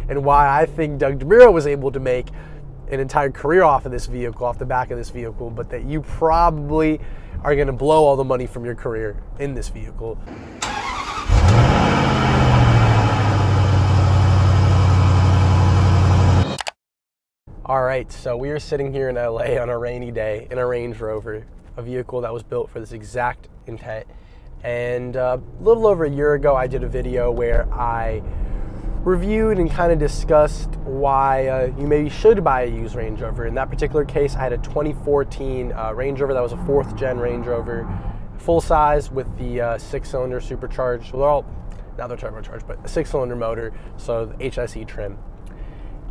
and why I think Doug Demuro was able to make an entire career off of this vehicle, off the back of this vehicle, but that you probably are going to blow all the money from your career in this vehicle. All right, so we are sitting here in LA on a rainy day in a Range Rover, a vehicle that was built for this exact intent. And a little over a year ago, I did a video where I reviewed and kind of discussed why you maybe should buy a used Range Rover. In that particular case, I had a 2014 Range Rover that was a 4th gen Range Rover, full size with the 6-cylinder supercharged. Well, now they're turbocharged, but a 6-cylinder motor, so the HSE trim.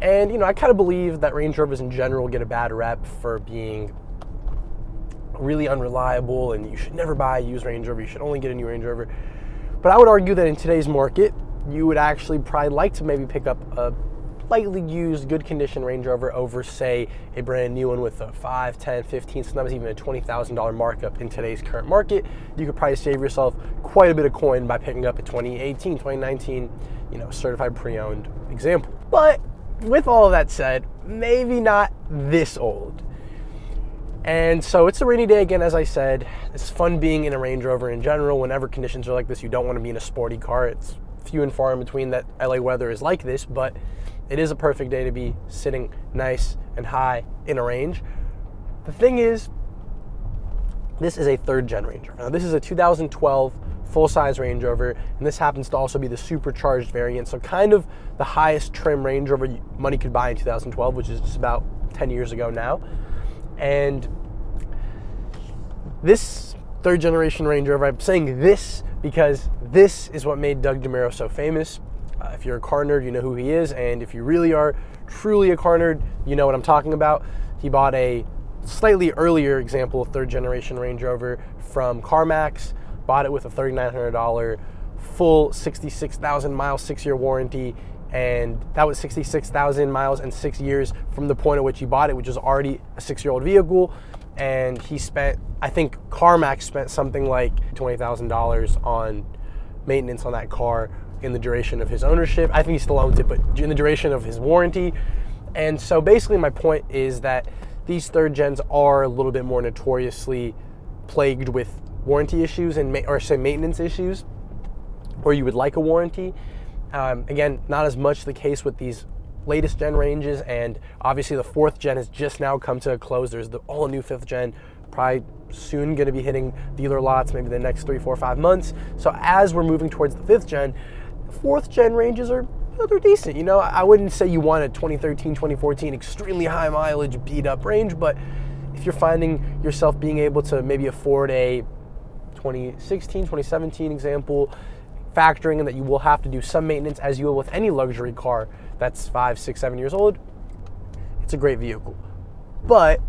And you know, I kind of believe that Range Rovers in general get a bad rep for being really unreliable, and you should never buy a used Range Rover. You should only get a new Range Rover. But I would argue that in today's market, you would actually probably like to maybe pick up a lightly used, good condition Range Rover over, say, a brand new one with a 5, 10, 15, sometimes even a $20,000 markup in today's current market. You could probably save yourself quite a bit of coin by picking up a 2018, 2019, you know, certified pre-owned example. But with all of that said, maybe not this old. And so it's a rainy day again, as I said. It's fun being in a Range Rover in general. Whenever conditions are like this, you don't want to be in a sporty car. It's few and far in between that LA weather is like this, but it is a perfect day to be sitting nice and high in a Range. The thing is, this is a 3rd gen Range Rover. Now, this is a 2012 full-size Range Rover, and this happens to also be the supercharged variant, so kind of the highest trim Range Rover money could buy in 2012, which is just about 10 years ago now. And this 3rd generation Range Rover, I'm saying this because this is what made Doug Demuro so famous. If you're a car nerd, you know who he is, and if you really are truly a car nerd, you know what I'm talking about. He bought a slightly earlier example of 3rd generation Range Rover from Carmax, bought it with a $3,900 full 66,000 mile 6-year warranty, and that was 66,000 miles and 6 years from the point at which he bought it, which was already a 6-year-old vehicle. And he spent, I think Carmax spent something like $20,000 on maintenance on that car in the duration of his ownership. I think he still owns it, but in the duration of his warranty. And so basically my point is that these 3rd gens are a little bit more notoriously plagued with warranty issues and maintenance issues, where you would like a warranty. Again, not as much the case with these latest gen Ranges, and obviously the 4th gen has just now come to a close. There's the all new 5th gen, probably soon going to be hitting dealer lots, maybe the next 3, 4, 5 months. So as we're moving towards the 5th gen, the 4th gen Ranges are, you know, they're decent. You know, I wouldn't say you want a 2013, 2014 extremely high mileage beat up Range, but if you're finding yourself being able to maybe afford a 2016, 2017 example, factoring in that you will have to do some maintenance as you will with any luxury car that's 5, 6, 7 years old, it's a great vehicle. But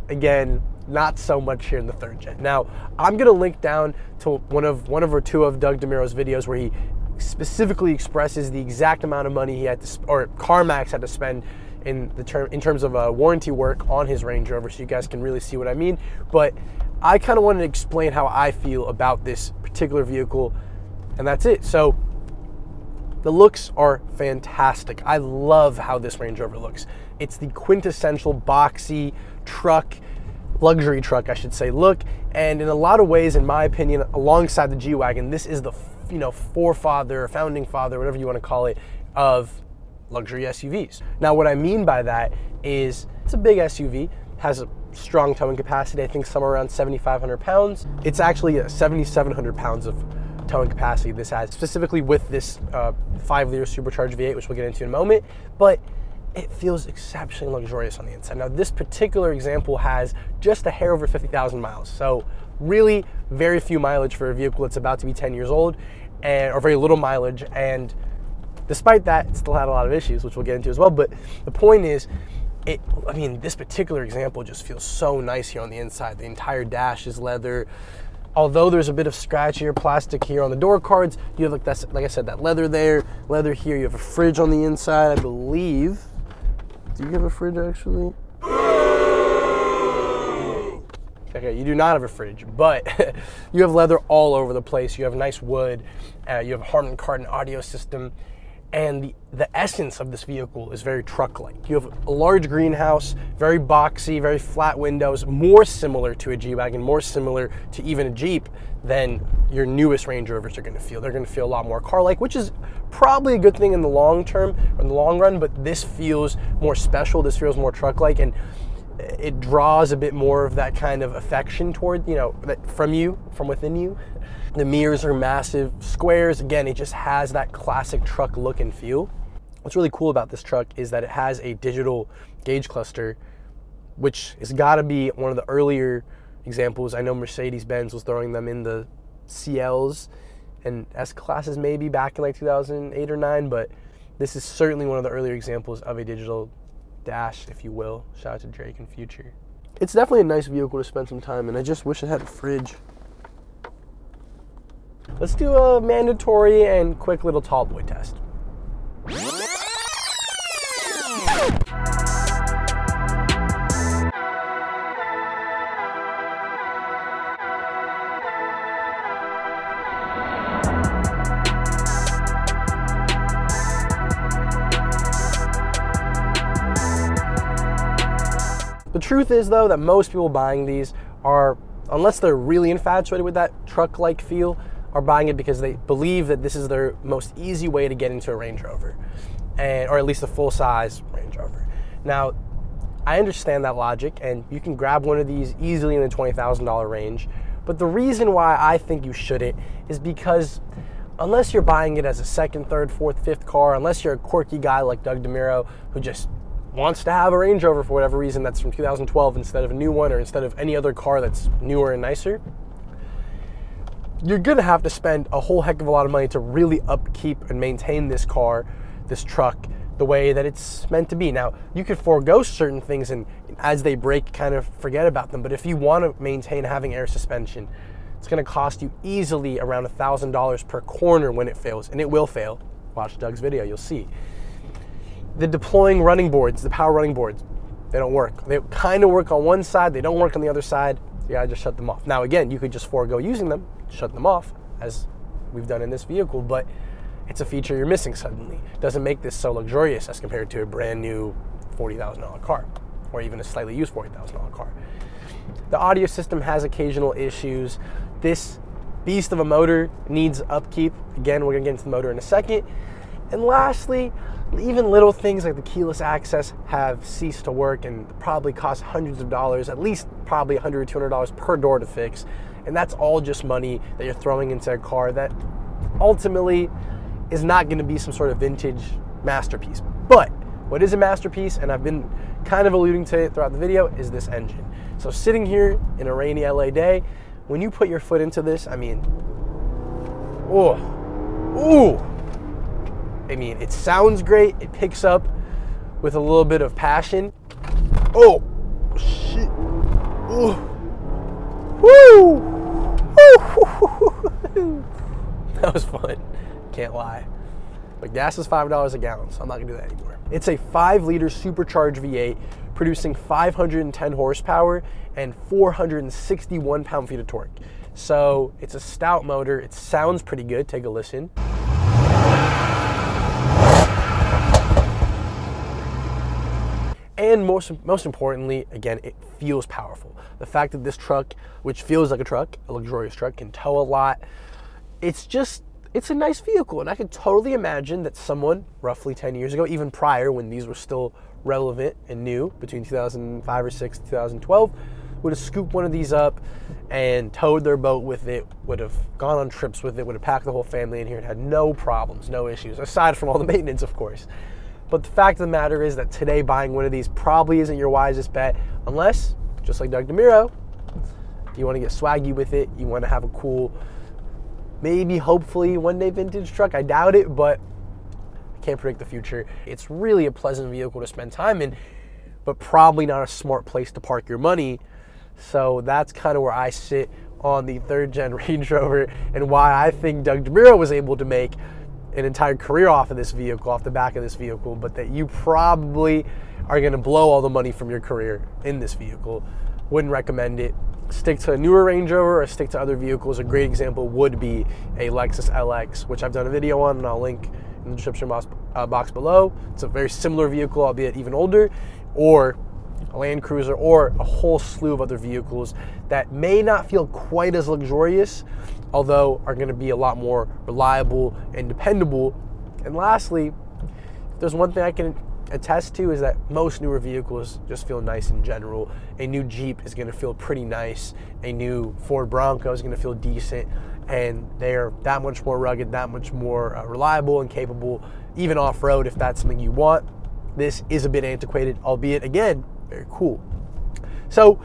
again, not so much here in the 3rd gen. Now, I'm gonna link down to one or two of Doug Demuro's videos where he specifically expresses the exact amount of money he had to, or Carmax had to spend in terms of warranty work on his Range Rover, so you guys can really see what I mean. But I kind of wanted to explain how I feel about this particular vehicle, and that's it. So the looks are fantastic. I love how this Range Rover looks. It's the quintessential boxy truck, luxury truck, I should say, look. And in a lot of ways, in my opinion, alongside the G-Wagon, this is the, you know, forefather, founding father, whatever you want to call it, of luxury SUVs. Now, what I mean by that is it's a big SUV, has a strong towing capacity, I think somewhere around 7,500 pounds. It's actually 7,700 pounds of towing capacity this has, specifically with this 5-liter supercharged V8, which we'll get into in a moment, but it feels exceptionally luxurious on the inside. Now, this particular example has just a hair over 50,000 miles, so really very few mileage for a vehicle that's about to be 10 years old, or very little mileage, and despite that, it still had a lot of issues, which we'll get into as well. But the point is, I mean, this particular example just feels so nice here on the inside. The entire dash is leather. Although there's a bit of scratchier plastic here on the door cards, you have, like I said, that leather there, leather here. You have a fridge on the inside, I believe. Do you have a fridge, actually? Okay, you do not have a fridge, but you have leather all over the place. You have nice wood. You have a Harman Kardon audio system. And the essence of this vehicle is very truck-like. You have a large greenhouse, very boxy, very flat windows, more similar to a G-Wagon, more similar to even a Jeep than your newest Range Rovers are gonna feel. They're gonna feel a lot more car-like, which is probably a good thing in the long term, or in the long run, but this feels more special, this feels more truck-like, and it draws a bit more of that kind of affection toward, you know, from within you. The mirrors are massive squares. Again, it just has that classic truck look and feel. What's really cool about this truck is that it has a digital gauge cluster, which has got to be one of the earlier examples. I know Mercedes-Benz was throwing them in the CLs and S-classes maybe back in like 2008 or 9, but this is certainly one of the earlier examples of a digital dash, if you will. Shout out to Drake and Future. It's definitely a nice vehicle to spend some time in. I just wish it had a fridge. Let's do a mandatory and quick little tall boy test. The truth is, though, that most people buying these are, unless they're really infatuated with that truck-like feel, are buying it because they believe that this is their most easy way to get into a Range Rover, or at least a full-size Range Rover. Now, I understand that logic, and you can grab one of these easily in the $20,000 range, but the reason why I think you shouldn't is because unless you're buying it as a second, third, fourth, fifth car, unless you're a quirky guy like Doug Demuro who just wants to have a Range Rover for whatever reason that's from 2012 instead of a new one, or instead of any other car that's newer and nicer, you're gonna have to spend a whole heck of a lot of money to really upkeep and maintain this car, this truck, the way that it's meant to be. Now, you could forego certain things and as they break, kind of forget about them. But if you want to maintain having air suspension, it's gonna cost you easily around $1,000 per corner when it fails, and it will fail. Watch Doug's video, you'll see. The deploying running boards, the power running boards, they don't work. They kind of work on one side, they don't work on the other side. You gotta just shut them off. Now again, you could just forego using them, shut them off, as we've done in this vehicle, but it's a feature you're missing suddenly. It doesn't make this so luxurious as compared to a brand new $40,000 car, or even a slightly used $40,000 car. The audio system has occasional issues. This beast of a motor needs upkeep. Again, we're gonna get into the motor in a second. And lastly, even little things like the keyless access have ceased to work and probably cost hundreds of dollars, at least probably $100 or $200 per door to fix. And that's all just money that you're throwing into a car that ultimately is not going to be some sort of vintage masterpiece. But what is a masterpiece, and I've been kind of alluding to it throughout the video, is this engine. So sitting here in a rainy LA day, when you put your foot into this, I mean, I mean, it sounds great. It picks up with a little bit of passion. Oh, shit. Ooh. Woo! That was fun. Can't lie. But gas is $5 a gallon, so I'm not gonna do that anymore. It's a 5-liter supercharged V8 producing 510 horsepower and 461 pound-feet of torque. So it's a stout motor. It sounds pretty good. Take a listen. And most importantly, again, it feels powerful. The fact that this truck, which feels like a truck, a luxurious truck, can tow a lot, it's a nice vehicle. And I could totally imagine that someone roughly 10 years ago, even prior when these were still relevant and new, between 2005 or 6 and 2012, would have scooped one of these up and towed their boat with it, would have gone on trips with it, would have packed the whole family in here and had no problems, no issues, aside from all the maintenance, of course. But the fact of the matter is that today buying one of these probably isn't your wisest bet, unless, just like Doug Demuro, you want to get swaggy with it, you want to have a cool, maybe hopefully one day vintage truck. I doubt it, but I can't predict the future. It's really a pleasant vehicle to spend time in, but probably not a smart place to park your money. So that's kind of where I sit on the 3rd gen Range Rover, and why I think Doug Demuro was able to make an entire career off of this vehicle, off the back of this vehicle, but that you probably are gonna blow all the money from your career in this vehicle. Wouldn't recommend it. Stick to a newer Range Rover or stick to other vehicles. A great example would be a Lexus LX, which I've done a video on and I'll link in the description box below. It's a very similar vehicle, albeit even older, or a Land Cruiser, or a whole slew of other vehicles that may not feel quite as luxurious, although are going to be a lot more reliable and dependable. And lastly, if there's one thing I can attest to, is that most newer vehicles just feel nice in general. A new Jeep is going to feel pretty nice. A new Ford Bronco is going to feel decent, and they're that much more rugged, that much more reliable and capable, even off-road if that's something you want. This is a bit antiquated, albeit, again, very cool. So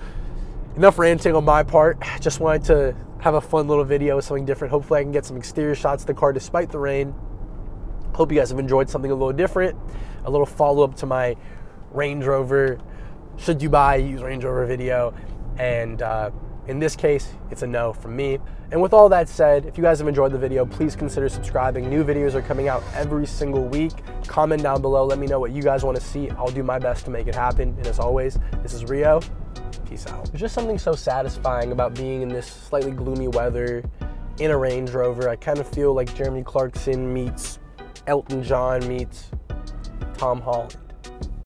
enough ranting on my part. Just wanted to have a fun little video, something different. Hopefully I can get some exterior shots of the car despite the rain. Hope you guys have enjoyed something a little different, a little follow-up to my Range Rover, should you buy, use Range Rover video. And in this case, it's a no from me. And with all that said, if you guys have enjoyed the video, please consider subscribing. New videos are coming out every single week. Comment down below, let me know what you guys want to see. I'll do my best to make it happen. And as always, this is Rio. Peace out. There's just something so satisfying about being in this slightly gloomy weather in a Range Rover. I kind of feel like Jeremy Clarkson meets Elton John meets Tom Holland.